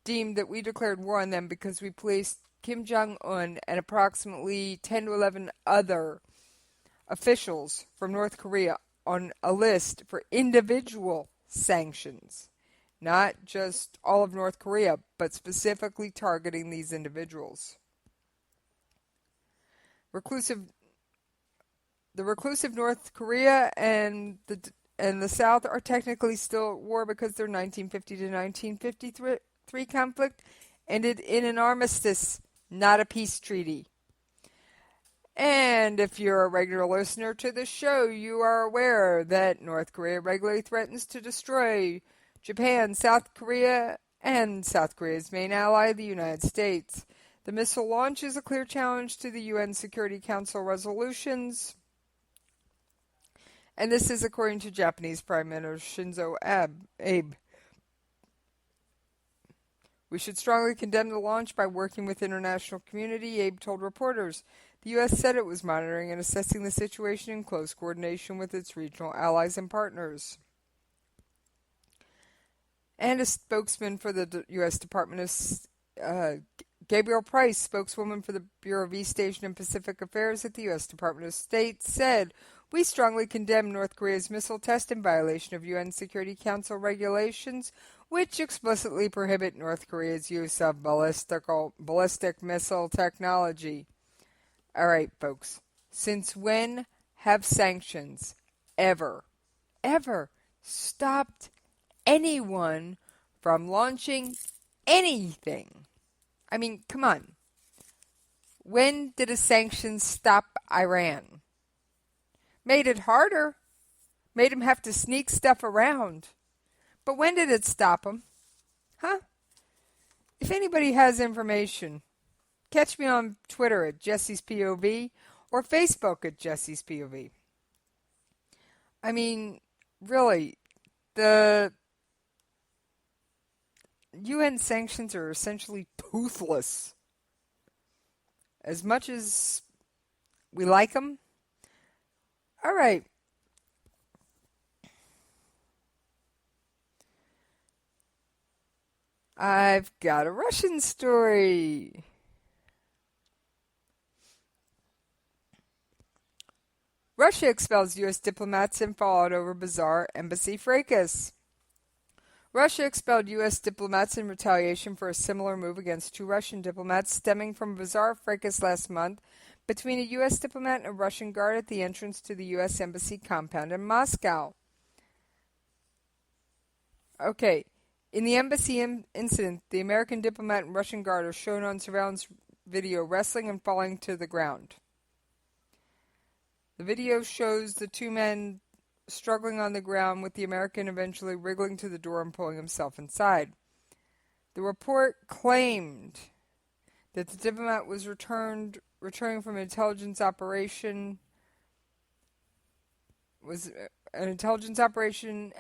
deemed that we declared war on them because we placed Kim Jong-un and approximately 10 to 11 other officials from North Korea on a list for individual sanctions. Not just all of North Korea, but specifically targeting these individuals. The reclusive North Korea and the South are technically still at war because their 1950 to 1953 conflict ended in an armistice, not a peace treaty. And if you're a regular listener to the show, you are aware that North Korea regularly threatens to destroy Japan, South Korea, and South Korea's main ally, the United States. The missile launch is a clear challenge to the UN Security Council resolutions. And this is according to Japanese Prime Minister Shinzo Abe. We should strongly condemn the launch by working with the international community, Abe told reporters. The U.S. said it was monitoring and assessing the situation in close coordination with its regional allies and partners. And a spokesman for the U.S. Department of Gabriel Price, spokeswoman for the Bureau of East Asian and Pacific Affairs at the U.S. Department of State, said, "We strongly condemn North Korea's missile test in violation of UN Security Council regulations, which explicitly prohibit North Korea's use of ballistic missile technology." All right, folks. Since when have sanctions ever stopped anyone from launching anything? I mean, come on. When did a sanction stop Iran? Made it harder. Made them have to sneak stuff around. But when did it stop them? Huh? If anybody has information, catch me on Twitter at Jessie's POV or Facebook at Jessie's POV. I mean, really, the UN sanctions are essentially toothless. As much as we like them. All right. I've got a Russian story. Russia expels U.S. diplomats in fallout over bizarre embassy fracas. Russia expelled U.S. diplomats in retaliation for a similar move against two Russian diplomats stemming from a bizarre fracas last month between a U.S. diplomat and a Russian guard at the entrance to the U.S. Embassy compound in Moscow. Okay, in the embassy incident, the American diplomat and Russian guard are shown on surveillance video wrestling and falling to the ground. The video shows the two men struggling on the ground, with the American eventually wriggling to the door and pulling himself inside. The report claimed that the diplomat was returning from an intelligence operation,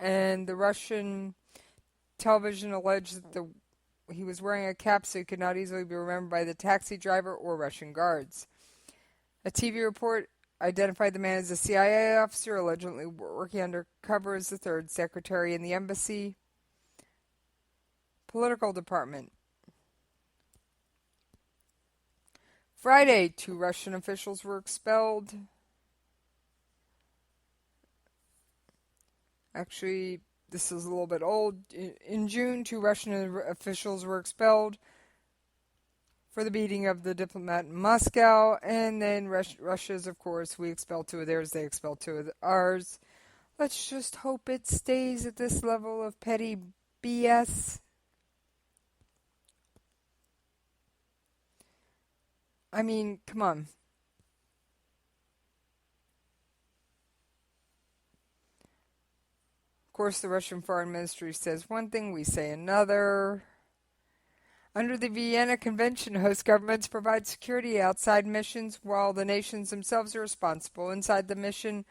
and the Russian television alleged that he was wearing a cap so he could not easily be remembered by the taxi driver or Russian guards. A TV report identified the man as a CIA officer allegedly working undercover as the third secretary in the embassy political department. Friday, 2 Russian officials were expelled. Actually, this is a little bit old. In June, 2 Russian officials were expelled for the beating of the diplomat in Moscow, and then Russia's, of course, we expelled 2 of theirs, they expelled 2 of ours. Let's just hope it stays at this level of petty BS. I mean, come on. Of course, the Russian Foreign Ministry says one thing, we say another. Under the Vienna Convention, host governments provide security outside missions while the nations themselves are responsible inside the mission.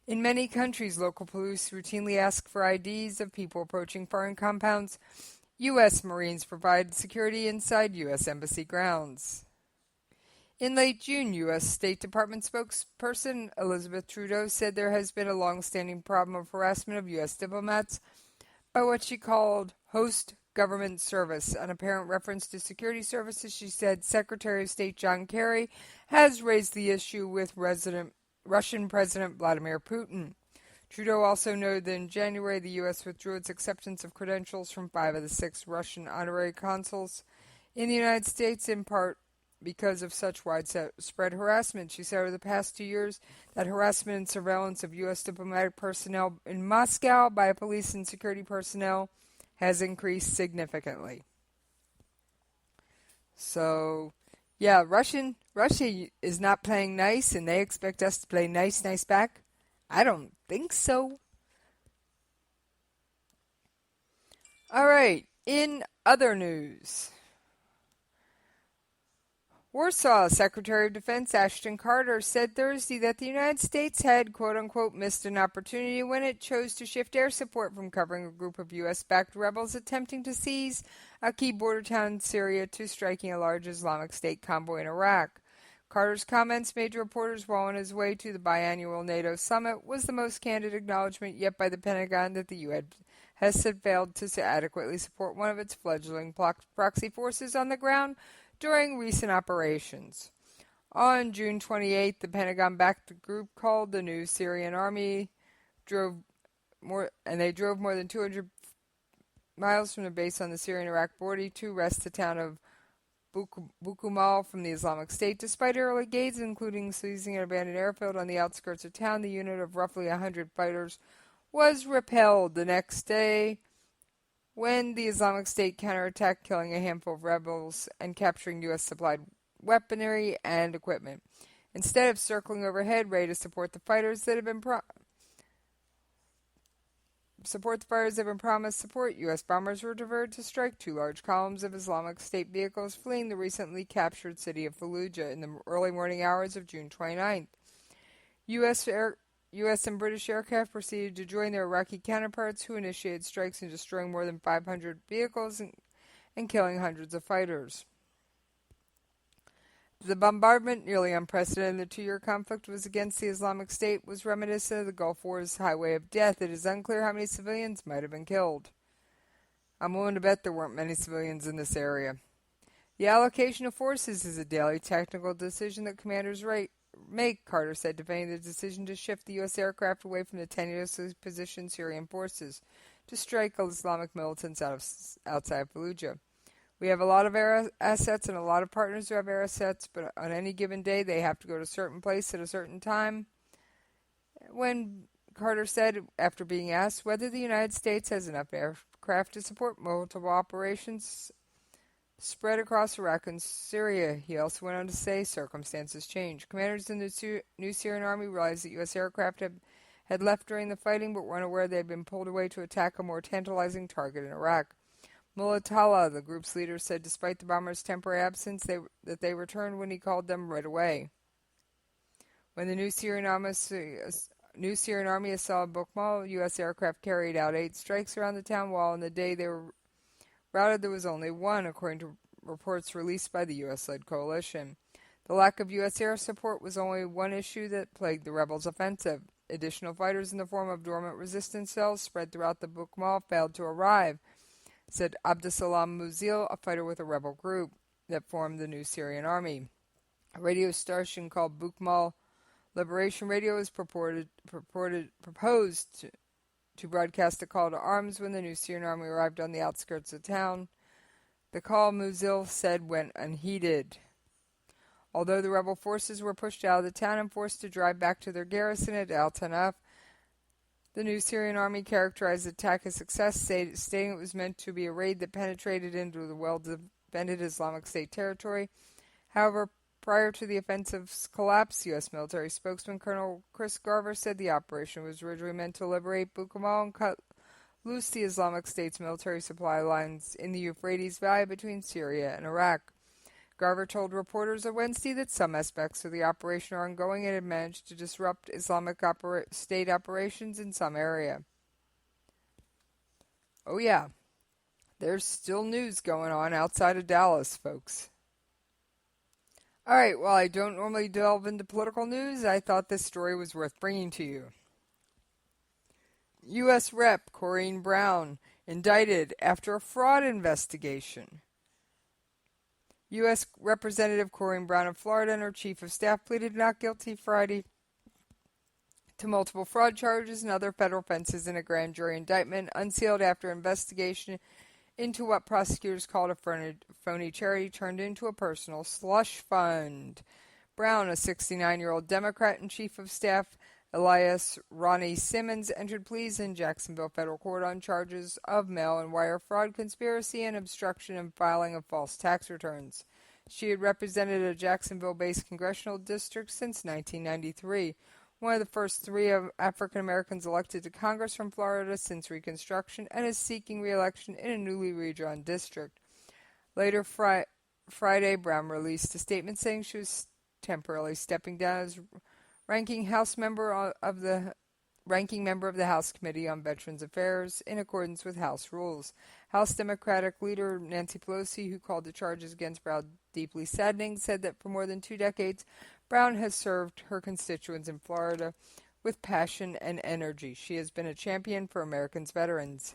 In many countries, local police routinely ask for IDs of people approaching foreign compounds. U.S. Marines provide security inside U.S. Embassy grounds. In late June, U.S. State Department spokesperson Elizabeth Trudeau said there has been a long-standing problem of harassment of U.S. diplomats by what she called host government service. An apparent reference to security services, she said Secretary of State John Kerry has raised the issue with Russian President Vladimir Putin. Trudeau also noted that in January the U.S. withdrew its acceptance of credentials from 5 of the 6 Russian honorary consuls in the United States, in part because of such widespread harassment. She said over the past 2 years that harassment and surveillance of U.S. diplomatic personnel in Moscow by police and security personnel has increased significantly. So, yeah, Russian Russia is not playing nice and they expect us to play nice back? I don't think so. All right, in other news, Warsaw Secretary of Defense Ashton Carter said Thursday that the United States had, quote-unquote, missed an opportunity when it chose to shift air support from covering a group of U.S.-backed rebels attempting to seize a key border town in Syria to striking a large Islamic State convoy in Iraq. Carter's comments made to reporters while on his way to the biannual NATO summit was the most candid acknowledgement yet by the Pentagon that the U.S. has failed to adequately support one of its fledgling proxy forces on the ground during recent operations. On June 28th, the Pentagon-backed group called the New Syrian Army drove more than 200 miles from the base on the Syrian-Iraq border to wrest the town of Bukumal from the Islamic State. Despite early gains, including seizing an abandoned airfield on the outskirts of town, the unit of roughly 100 fighters was repelled the next day when the Islamic State counterattacked, killing a handful of rebels and capturing U.S.-supplied weaponry and equipment. Instead of circling overhead, ready to support the fighters that have been promised support, U.S. bombers were diverted to strike two large columns of Islamic State vehicles fleeing the recently captured city of Fallujah in the early morning hours of June 29th. U.S. and British aircraft proceeded to join their Iraqi counterparts, who initiated strikes and destroying more than 500 vehicles and killing hundreds of fighters. The bombardment, nearly unprecedented in the two-year conflict, was against the Islamic State, was reminiscent of the Gulf War's highway of death. It is unclear how many civilians might have been killed. I'm willing to bet there weren't many civilians in this area. The allocation of forces is a daily technical decision that commanders make, Carter said, defending the decision to shift the U.S. aircraft away from the tenuously positioned Syrian forces to strike Islamic militants outside Fallujah. We have a lot of air assets and a lot of partners who have air assets, but on any given day they have to go to a certain place at a certain time. When Carter said, after being asked whether the United States has enough aircraft to support multiple operations spread across Iraq and Syria, he also went on to say circumstances change. Commanders in the New Syrian Army realized that U.S. aircraft had left during the fighting, but were unaware they had been pulled away to attack a more tantalizing target in Iraq. Mullah Talla, the group's leader, said despite the bombers' temporary absence, that they returned when he called them right away. When the New Syrian Army assaulted Bukhmal, U.S. aircraft carried out 8 strikes around the town, while on the day they were routed there was only 1, according to reports released by the U.S.-led coalition. The lack of U.S. air support was only one issue that plagued the rebels' offensive. Additional fighters in the form of dormant resistance cells spread throughout the Bukhmal failed to arrive, said Abdusalam Muzil, a fighter with a rebel group that formed the New Syrian Army. A radio station called Bukhmal Liberation Radio was proposed to broadcast a call to arms when the New Syrian Army arrived on the outskirts of town. The call, Muzil said, went unheeded. Although the rebel forces were pushed out of the town and forced to drive back to their garrison at Al Tanaf, the New Syrian Army characterized the attack as success, stating it was meant to be a raid that penetrated into the well-defended Islamic State territory. However, prior to the offensive's collapse, U.S. military spokesman Colonel Chris Garver said the operation was originally meant to liberate Bukamal and cut loose the Islamic State's military supply lines in the Euphrates Valley between Syria and Iraq. Garver told reporters on Wednesday that some aspects of the operation are ongoing and had managed to disrupt Islamic State operations in some area. Oh yeah, there's still news going on outside of Dallas, folks. Alright, while I don't normally delve into political news, I thought this story was worth bringing to you. U.S. Rep. Corrine Brown indicted after a fraud investigation. U.S. Representative Corrine Brown of Florida and her chief of staff pleaded not guilty Friday to multiple fraud charges and other federal offenses in a grand jury indictment unsealed after investigation into what prosecutors called a phony charity turned into a personal slush fund. Brown, a 69-year-old Democrat and chief of staff Elias Ronnie Simmons, entered pleas in Jacksonville federal court on charges of mail and wire fraud, conspiracy, and obstruction and filing of false tax returns. She had represented a Jacksonville-based congressional district since 1993, one of the first 3 of African Americans elected to Congress from Florida since Reconstruction, and is seeking re-election in a newly redrawn district. Later Friday, Brown released a statement saying she was temporarily stepping down as ranking member of the House Committee on Veterans Affairs in accordance with House rules. House Democratic leader Nancy Pelosi, who called the charges against Brown deeply saddening, said that for more than 2 decades, Brown has served her constituents in Florida with passion and energy. She has been a champion for Americans' veterans.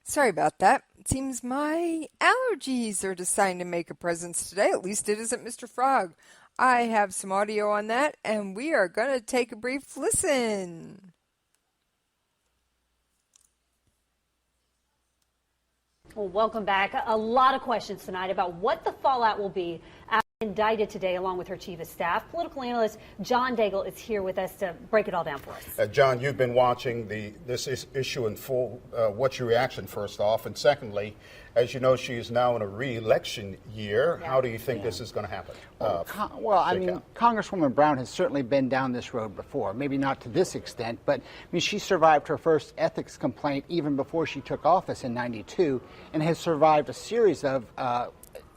Sorry about that. It seems my allergies are deciding to make a presence today. At least it isn't Mr. Frog. I have some audio on that, and we are going to take a brief listen. Well, welcome back. A lot of questions tonight about what the fallout will be after indicted today, along with her chief of staff. Political analyst John Daigle is here with us to break it all down for us. John, you've been watching this issue in full. What's your reaction, first off? And secondly, as you know, she is now in a re-election year. Yeah. How do you think this is going to happen? Congresswoman Brown has certainly been down this road before. Maybe not to this extent, but she survived her first ethics complaint even before she took office in '92, and has survived a series of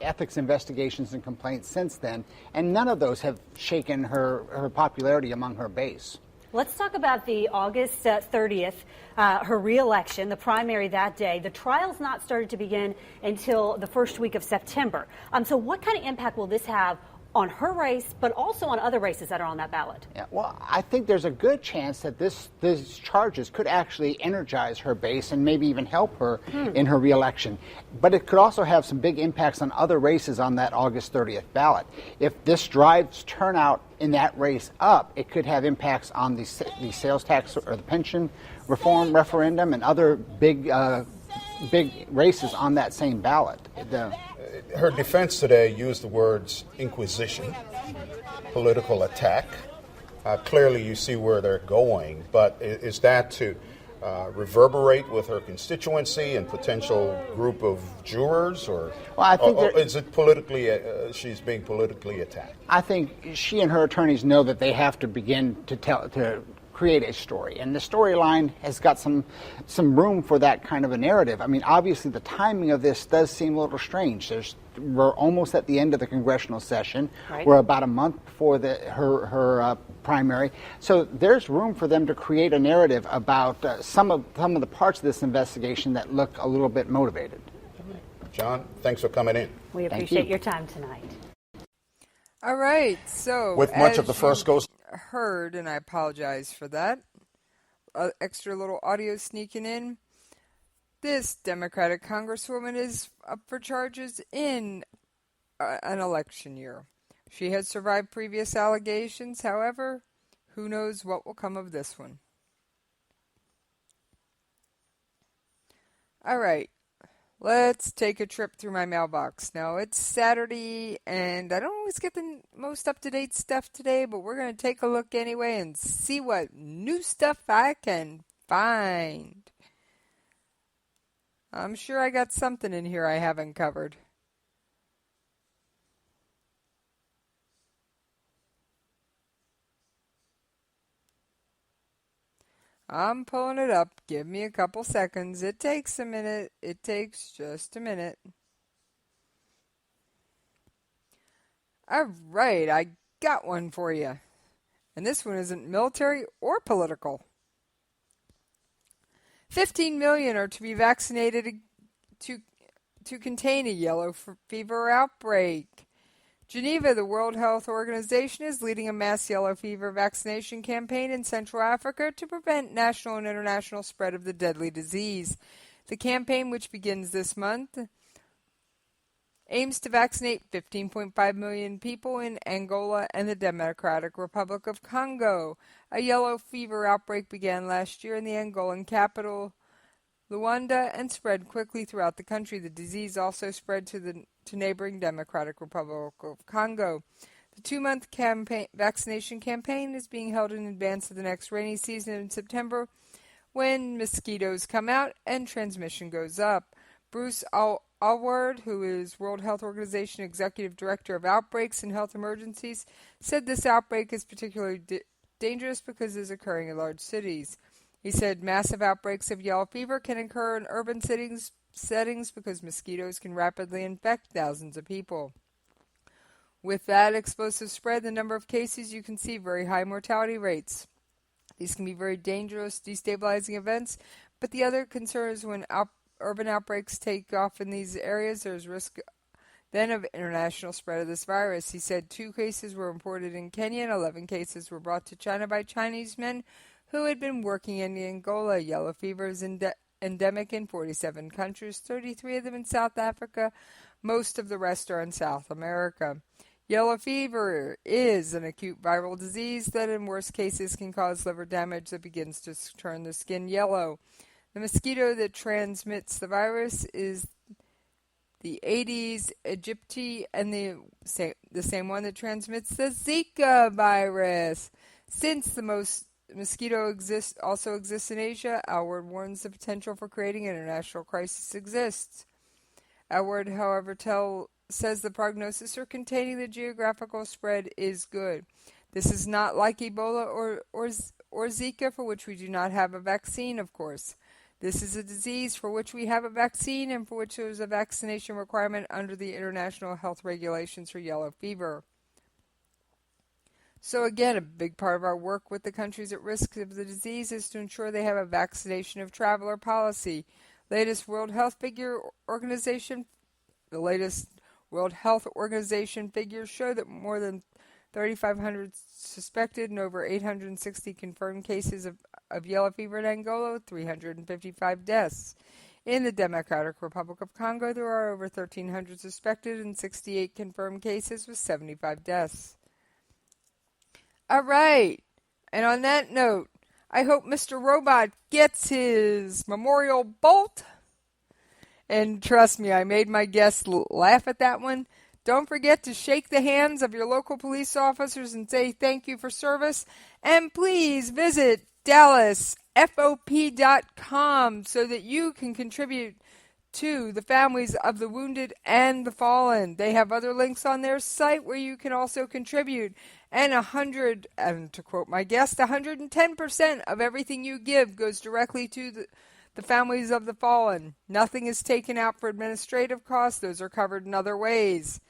ethics investigations and complaints since then, and none of those have shaken her popularity among her base. Let's talk about the August 30th, her re-election, the primary that day. The trial's not started to begin until the first week of September. So what kind of impact will this have on her race, but also on other races that are on that ballot? Yeah, well, I think there's a good chance that these charges could actually energize her base and maybe even help her in her reelection. But it could also have some big impacts on other races on that August 30th ballot. If this drives turnout in that race up, it could have impacts on the sales tax or the pension reform referendum and other big races on that same ballot. Her defense today used the words inquisition, political attack. Clearly you see where they're going, but is that to reverberate with her constituency and potential group of jurors, or is it politically, she's being politically attacked? I think she and her attorneys know that they have to begin to create a story, and the storyline has got some room for that kind of a narrative. I mean, obviously the timing of this does seem a little strange. We're almost at the end of the congressional session. Right. We're about a month before her primary, so there's room for them to create a narrative about some of the parts of this investigation that look a little bit motivated. John, thanks for coming in. We appreciate your time tonight. All right, so with much of the first goes heard, and I apologize for that. Extra little audio sneaking in. This Democratic Congresswoman is up for charges in an election year. She has survived previous allegations, however, who knows what will come of this one. All right. Let's take a trip through my mailbox. Now, it's Saturday, and I don't always get the most up-to-date stuff today, but we're going to take a look anyway and see what new stuff I can find. I'm sure I got something in here I haven't covered. I'm pulling it up. Give me a couple seconds. It takes a minute. It takes just a minute. All right, I got one for you. And this one isn't military or political. 15 million are to be vaccinated to contain a yellow fever outbreak. Geneva, the World Health Organization, is leading a mass yellow fever vaccination campaign in Central Africa to prevent national and international spread of the deadly disease. The campaign, which begins this month, aims to vaccinate 15.5 million people in Angola and the Democratic Republic of Congo. A yellow fever outbreak began last year in the Angolan capital, Luanda, and spread quickly throughout the country. The disease also spread to neighboring Democratic Republic of Congo. The 2-month vaccination campaign is being held in advance of the next rainy season in September, when mosquitoes come out and transmission goes up. Bruce Alward, who is World Health Organization Executive Director of Outbreaks and Health Emergencies, said this outbreak is particularly dangerous because it is occurring in large cities. He said massive outbreaks of yellow fever can occur in urban settings because mosquitoes can rapidly infect thousands of people. With that explosive spread, the number of cases, you can see very high mortality rates. These can be very dangerous, destabilizing events, but the other concern is when urban outbreaks take off in these areas, there's risk then of international spread of this virus. He said 2 cases were reported in Kenya and 11 cases were brought to China by Chinese men who had been working in Angola. Yellow fever is endemic in 47 countries, 33 of them in South Africa. Most of the rest are in South America. Yellow fever is an acute viral disease that in worst cases can cause liver damage that begins to turn the skin yellow. The mosquito that transmits the virus is the Aedes aegypti, and the same one that transmits the Zika virus. Since the mosquito also exists in Asia, Alward warns the potential for creating an international crisis exists. Alward, however, says the prognosis for containing the geographical spread is good. This is not like Ebola or Zika, for which we do not have a vaccine, of course. This is a disease for which we have a vaccine and for which there is a vaccination requirement under the international health regulations for yellow fever. So again, a big part of our work with the countries at risk of the disease is to ensure they have a vaccination of traveler policy. The latest World Health Organization figures show that more than 3,500 suspected and over 860 confirmed cases of yellow fever in Angola, 355 deaths. In the Democratic Republic of Congo, there are over 1,300 suspected and 68 confirmed cases with 75 deaths. All right. And on that note, I hope Mr. Robot gets his memorial bolt. And trust me, I made my guests laugh at that one. Don't forget to shake the hands of your local police officers and say thank you for service. And please visit DallasFOP.com so that you can contribute to the families of the wounded and the fallen. They have other links on their site where you can also contribute. And to quote my guest, 110% of everything you give goes directly to the families of the fallen. Nothing is taken out for administrative costs. Those are covered in other ways.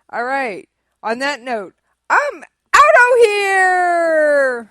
All right. On that note, I'm out of here!